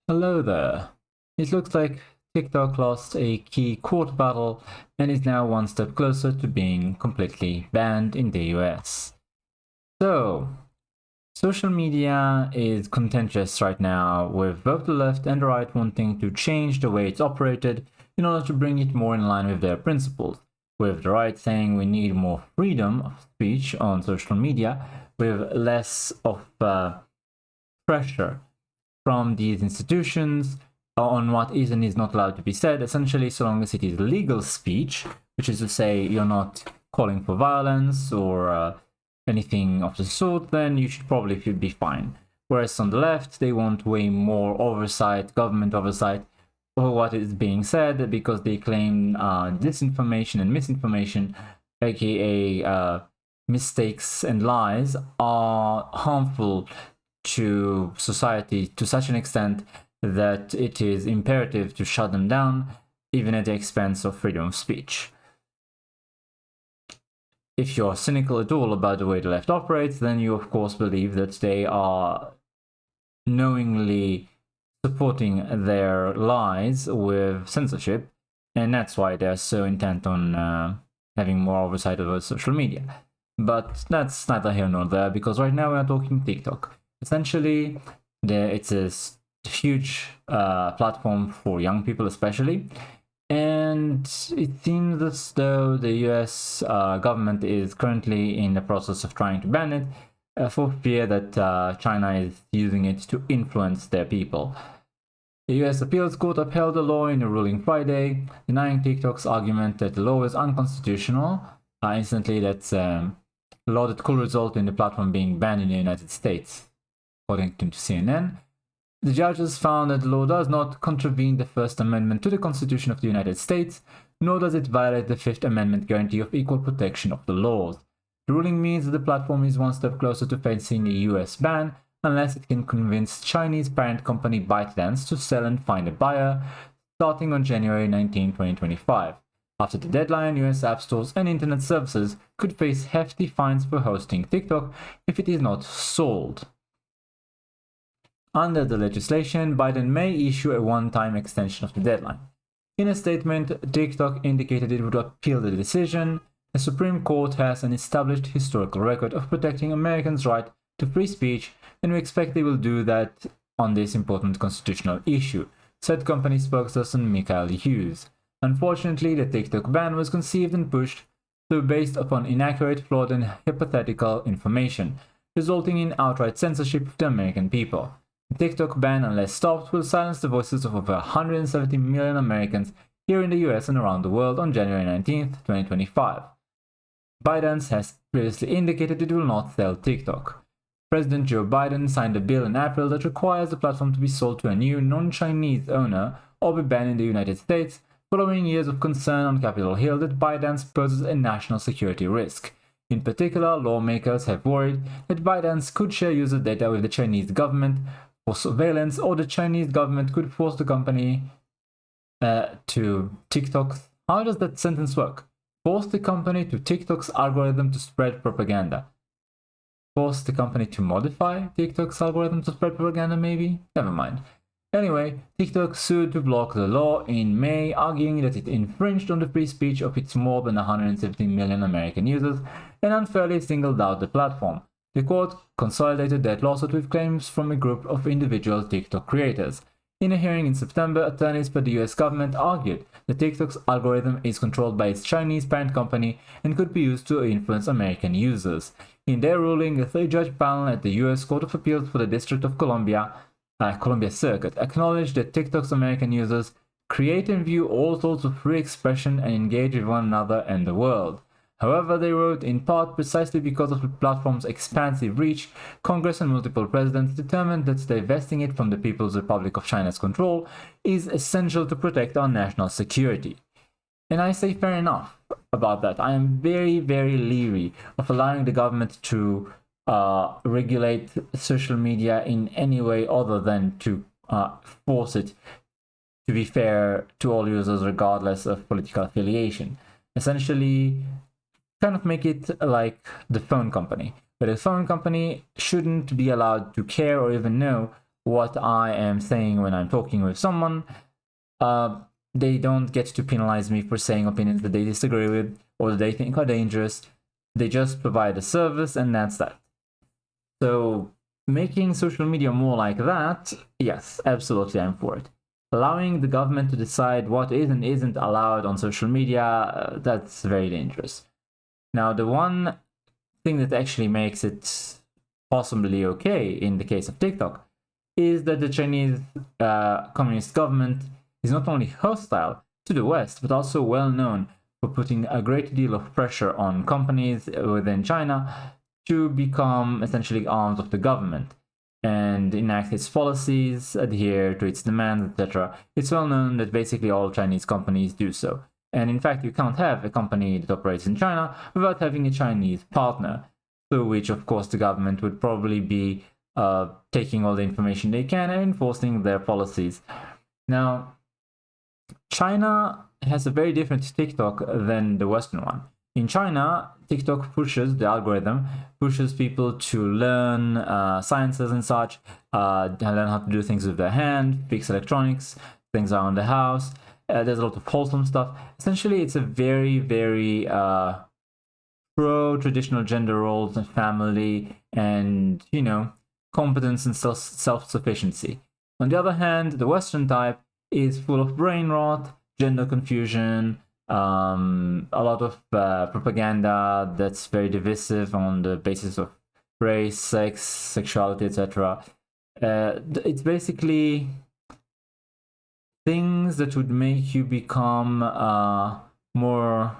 Hello there. It looks like TikTok lost a key court battle and is now one step closer to being completely banned in the US. So, social media is contentious right now, with both the left and the right wanting to change the way it's operated in order to bring it more in line with their principles. With the right saying we need more freedom of speech on social media, with less of pressure from these institutions on what is and is not allowed to be said, essentially, so long as it is legal speech, which is to say you're not calling for violence or anything of the sort, then you should probably be fine. Whereas on the left, they want way more oversight, government oversight, over what is being said, because they claim disinformation and misinformation, aka mistakes and lies, are harmful to society to such an extent that it is imperative to shut them down, even at the expense of freedom of speech. If you're cynical at all about the way the left operates, then you of course believe that they are knowingly supporting their lies with censorship, and that's why they're so intent on having more oversight over social media. But that's neither here nor there, because right now we're talking TikTok. Essentially, it's a huge platform for young people especially, and it seems as though the US government is currently in the process of trying to ban it for fear that China is using it to influence their people. The US Appeals Court upheld the law in a ruling Friday, denying TikTok's argument that the law is unconstitutional. Instantly, that's a law that could result in the platform being banned in the United States. According to CNN, the judges found that the law does not contravene the First Amendment to the Constitution of the United States, nor does it violate the Fifth Amendment guarantee of equal protection of the laws. The ruling means that the platform is one step closer to facing a US ban, unless it can convince Chinese parent company ByteDance to sell and find a buyer, starting on January 19, 2025. After the deadline, US app stores and internet services could face hefty fines for hosting TikTok if it is not sold. Under the legislation, Biden may issue a one-time extension of the deadline. In a statement, TikTok indicated it would appeal the decision. The Supreme Court has an established historical record of protecting Americans' right to free speech, and we expect they will do that on this important constitutional issue, said company spokesperson Michael Hughes. Unfortunately, the TikTok ban was conceived and pushed through based upon inaccurate, flawed, and hypothetical information, resulting in outright censorship of the American people. The TikTok ban, unless stopped, will silence the voices of over 170 million Americans here in the US and around the world on January 19, 2025. ByteDance has previously indicated it will not sell TikTok. President Joe Biden signed a bill in April that requires the platform to be sold to a new non-Chinese owner or be banned in the United States, following years of concern on Capitol Hill that ByteDance poses a national security risk. In particular, lawmakers have worried that ByteDance could share user data with the Chinese government for surveillance, or the Chinese government could force the company to TikTok's... How does that sentence work? Force the company to TikTok's algorithm to spread propaganda. Force the company to modify TikTok's algorithm to spread propaganda, maybe? Never mind. Anyway, TikTok sued to block the law in May, arguing that it infringed on the free speech of its more than 170 million American users and unfairly singled out the platform. The court consolidated that lawsuit with claims from a group of individual TikTok creators. In a hearing in September, attorneys for the US government argued that TikTok's algorithm is controlled by its Chinese parent company and could be used to influence American users. In their ruling, a 3-judge panel at the US Court of Appeals for the District of Columbia Circuit acknowledged that TikTok's American users create and view all sorts of free expression and engage with one another and the world. However, they wrote, in part precisely because of the platform's expansive reach, Congress and multiple presidents determined that divesting it from the People's Republic of China's control is essential to protect our national security. And I say fair enough about that. I am very, very leery of allowing the government to regulate social media in any way other than to force it to be fair to all users regardless of political affiliation. Essentially, kind of make it like the phone company, but a phone company shouldn't be allowed to care or even know what I am saying when I'm talking with someone. They don't get to penalize me for saying opinions that they disagree with or that they think are dangerous. They just provide a service, and that's that. So making social media more like that, yes, absolutely, I'm for it. Allowing the government to decide what is and isn't allowed on social media, that's very dangerous. Now, the one thing that actually makes it possibly okay in the case of TikTok is that the Chinese communist government is not only hostile to the West, but also well known for putting a great deal of pressure on companies within China to become essentially arms of the government and enact its policies, adhere to its demands, etc. It's well known that basically all Chinese companies do so. And in fact, you can't have a company that operates in China without having a Chinese partner, through which, of course, the government would probably be taking all the information they can and enforcing their policies. Now, China has a very different TikTok than the Western one. In China, TikTok pushes, the algorithm pushes people to learn sciences and such, learn how to do things with their hand, fix electronics, things around the house. There's a lot of wholesome stuff. Essentially, it's a very, very pro-traditional gender roles and family and, competence and self-sufficiency. On the other hand, the Western type is full of brain rot, gender confusion, a lot of propaganda that's very divisive on the basis of race, sex, sexuality, etc. It's basically things that would make you become more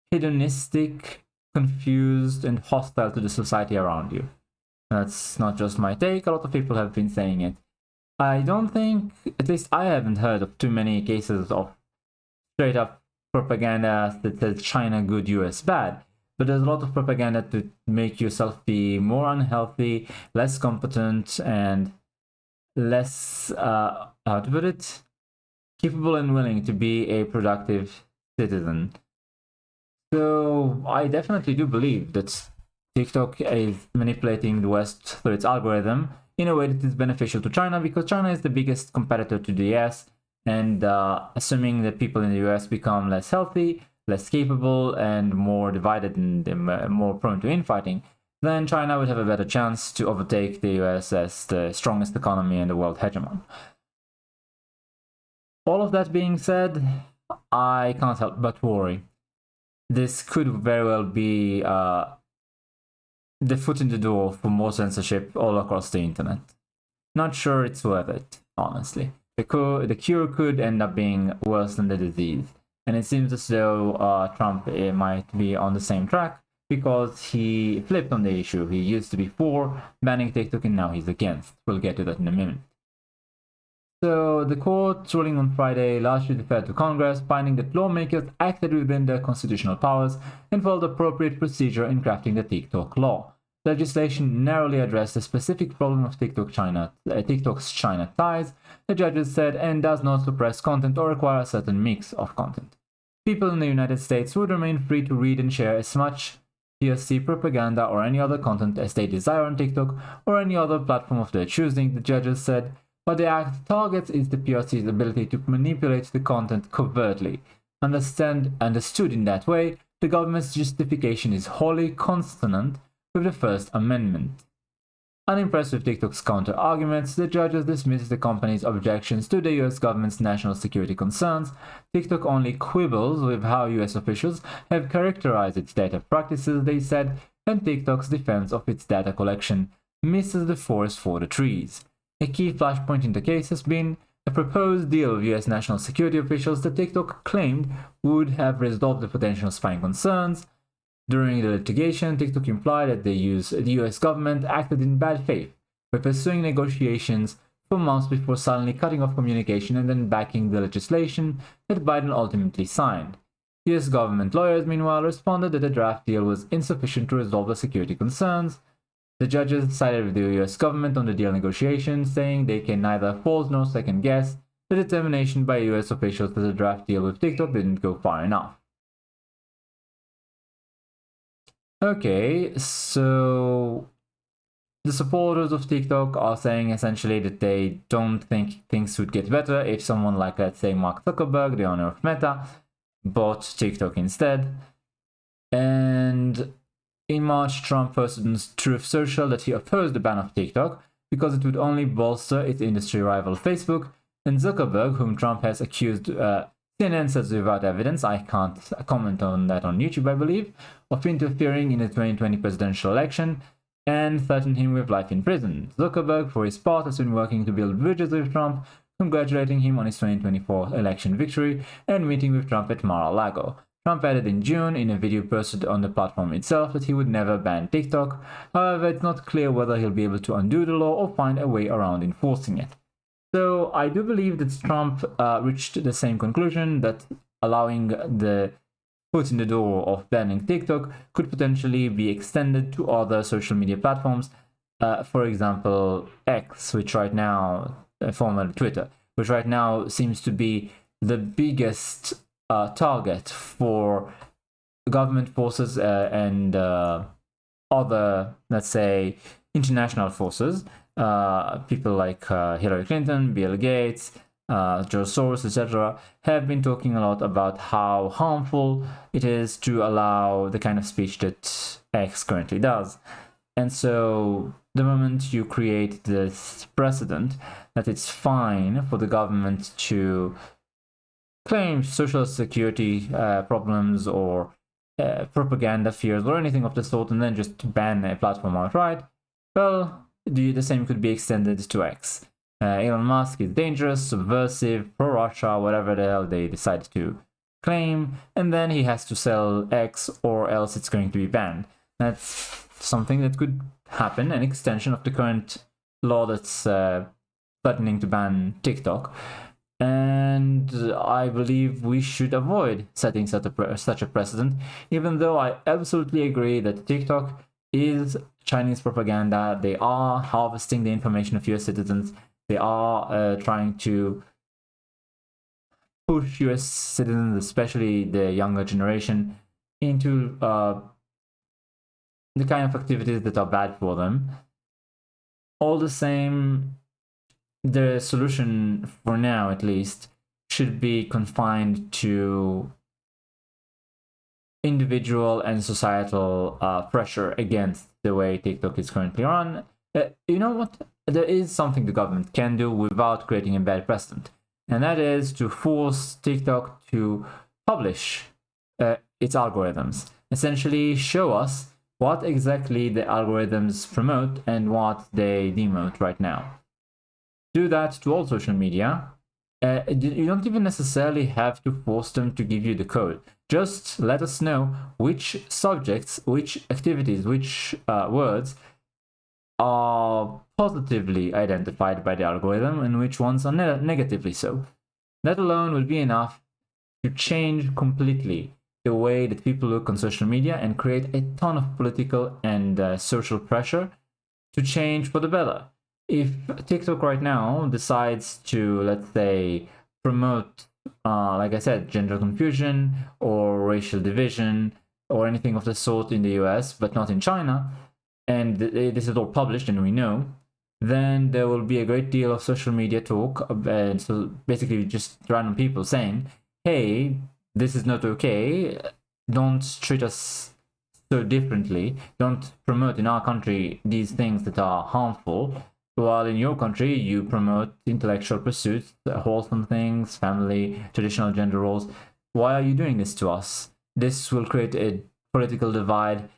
hedonistic, confused, and hostile to the society around you. That's not just my take, a lot of people have been saying it. I don't think, at least I haven't heard of too many cases of straight up propaganda that says China good, US bad. But there's a lot of propaganda to make yourself be more unhealthy, less competent, and less, how to put it, capable and willing to be a productive citizen. So I definitely do believe that TikTok is manipulating the West through its algorithm in a way that is beneficial to China, because China is the biggest competitor to the US, and assuming that people in the US become less healthy, less capable, and more divided and more prone to infighting, then China would have a better chance to overtake the US as the strongest economy and the world hegemon. All of that being said, I can't help but worry. This could very well be the foot in the door for more censorship all across the internet. Not sure it's worth it, honestly. The cure could end up being worse than the disease. And it seems as though Trump might be on the same track, because he flipped on the issue. He used to be for banning TikTok and now he's against. We'll get to that in a minute. So the court's ruling on Friday largely deferred to Congress, finding that lawmakers acted within their constitutional powers and followed appropriate procedure in crafting the TikTok law. The legislation narrowly addressed the specific problem of TikTok's China ties, the judges said, and does not suppress content or require a certain mix of content. People in the United States would remain free to read and share as much PRC propaganda or any other content as they desire on TikTok or any other platform of their choosing, the judges said. What the act targets is the PRC's ability to manipulate the content covertly. Understood in that way, the government's justification is wholly consonant with the First Amendment. Unimpressed with TikTok's counter-arguments, the judges dismissed the company's objections to the US government's national security concerns. TikTok only quibbles with how US officials have characterized its data practices, they said, and TikTok's defense of its data collection misses the forest for the trees. A key flashpoint in the case has been a proposed deal with US national security officials that TikTok claimed would have resolved the potential spying concerns. During the litigation, TikTok implied that the US government acted in bad faith by pursuing negotiations for months before suddenly cutting off communication and then backing the legislation that Biden ultimately signed. US government lawyers, meanwhile, responded that the draft deal was insufficient to resolve the security concerns. The judges sided with the US government on the deal negotiations, saying they can neither fault nor second guess the determination by US officials that the draft deal with TikTok didn't go far enough. Okay, so the supporters of TikTok are saying essentially that they don't think things would get better if someone like, let's say, Mark Zuckerberg, the owner of Meta, bought TikTok instead. And in March, Trump posted on Truth Social that he opposed the ban of TikTok because it would only bolster its industry rival Facebook. And Zuckerberg, whom Trump has accused, CNN says without evidence, I can't comment on that on YouTube, I believe, of interfering in the 2020 presidential election, and threatened him with life in prison. Zuckerberg, for his part, has been working to build bridges with Trump, congratulating him on his 2024 election victory and meeting with Trump at Mar-a-Lago. Trump added in June in a video posted on the platform itself that he would never ban TikTok. However, it's not clear whether he'll be able to undo the law or find a way around enforcing it. So I do believe that Trump reached the same conclusion, that allowing the foot in the door of banning TikTok could potentially be extended to other social media platforms. For example, X, which right now, former Twitter, which right now seems to be the biggest target for government forces and other, let's say, international forces. People like Hillary Clinton, Bill Gates, George Soros, etc., have been talking a lot about how harmful it is to allow the kind of speech that X currently does. And so the moment you create this precedent that it's fine for the government to claim social security problems or propaganda fears or anything of the sort and then just ban a platform outright, well, the same could be extended to X. Elon Musk is dangerous, subversive, pro-Russia, whatever the hell they decide to claim, and then he has to sell X or else it's going to be banned. That's something that could happen, an extension of the current law that's threatening to ban TikTok. And I believe we should avoid setting such a precedent, even though I absolutely agree that TikTok is Chinese propaganda. They are harvesting the information of US citizens. They are trying to push US citizens, especially the younger generation, into the kind of activities that are bad for them. All the same, the solution, for now at least, should be confined to individual and societal pressure against the way TikTok is currently run. You know what? There is something the government can do without creating a bad precedent, and that is to force TikTok to publish its algorithms. Essentially, show us what exactly the algorithms promote and what they demote right now. Do that to all social media. You don't even necessarily have to force them to give you the code. Just let us know which subjects, which activities, which words are positively identified by the algorithm and which ones are negatively so. That alone would be enough to change completely the way that people look on social media and create a ton of political and social pressure to change for the better. If TikTok right now decides to, let's say, promote, like I said, gender confusion or racial division or anything of the sort in the US, but not in China, and this is all published and we know, then there will be a great deal of social media talk, and so basically just random people saying, hey, this is not okay, don't treat us so differently, don't promote in our country these things that are harmful, while in your country you promote intellectual pursuits, wholesome things, family, traditional gender roles. Why are you doing this to us? This will create a political divide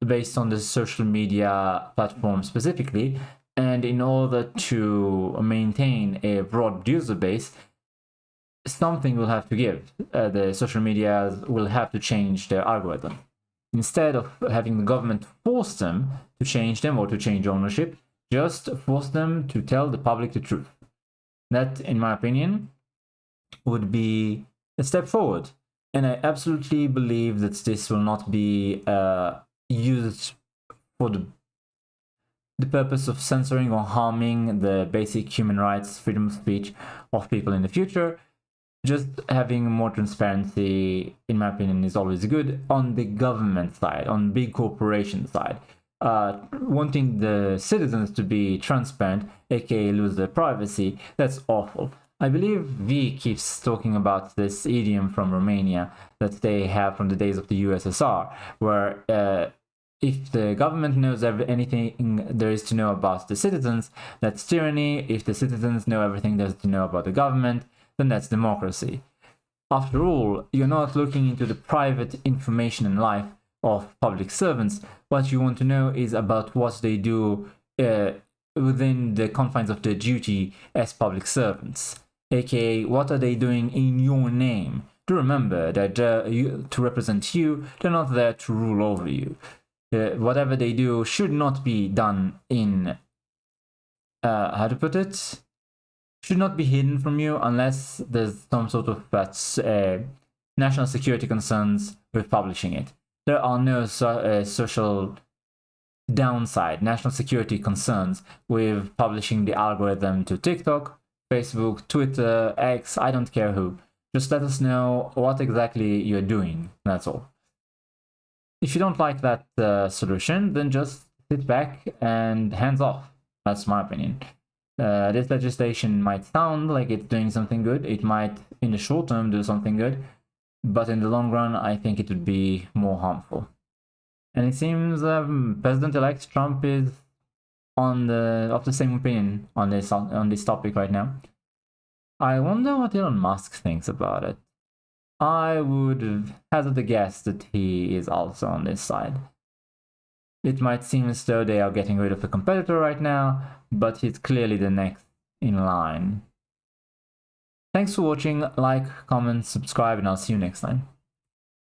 based on the social media platform specifically, and in order to maintain a broad user base, something will have to give. The social media will have to change their algorithm. Instead of having the government force them to change them or to change ownership, just force them to tell the public the truth. That, in my opinion, would be a step forward. And I absolutely believe that this will not be used for the purpose of censoring or harming the basic human rights, freedom of speech of people in the future. Just having more transparency, in my opinion, is always good on the government side, on big corporation side. wanting the citizens to be transparent, aka lose their privacy, that's awful. I believe V keeps talking about this idiom from Romania that they have from the days of the USSR, where if the government knows anything there is to know about the citizens, that's tyranny. If the citizens know everything there is to know about the government, then that's democracy. After all, you're not looking into the private information and life of public servants. What you want to know is about what they do within the confines of their duty as public servants, aka what are they doing in your name. To remember that to represent you, they're not there to rule over you. Whatever they do should not be done in how to put it, should not be hidden from you unless there's some sort of national security concerns with publishing it. There are no social downside, national security concerns with publishing the algorithm to TikTok, Facebook, Twitter, X, I don't care who. Just let us know what exactly you're doing, that's all. If you don't like that solution, then just sit back and hands off. That's my opinion. This legislation might sound like it's doing something good. It might, in the short term, do something good. But in the long run, I think it would be more harmful. And it seems President-elect Trump is of the same opinion on this topic right now. I wonder what Elon Musk thinks about it. I would hazard a guess that he is also on this side. It might seem as though they are getting rid of a competitor right now, but he's clearly the next in line. Thanks for watching, like, comment, subscribe, and I'll see you next time.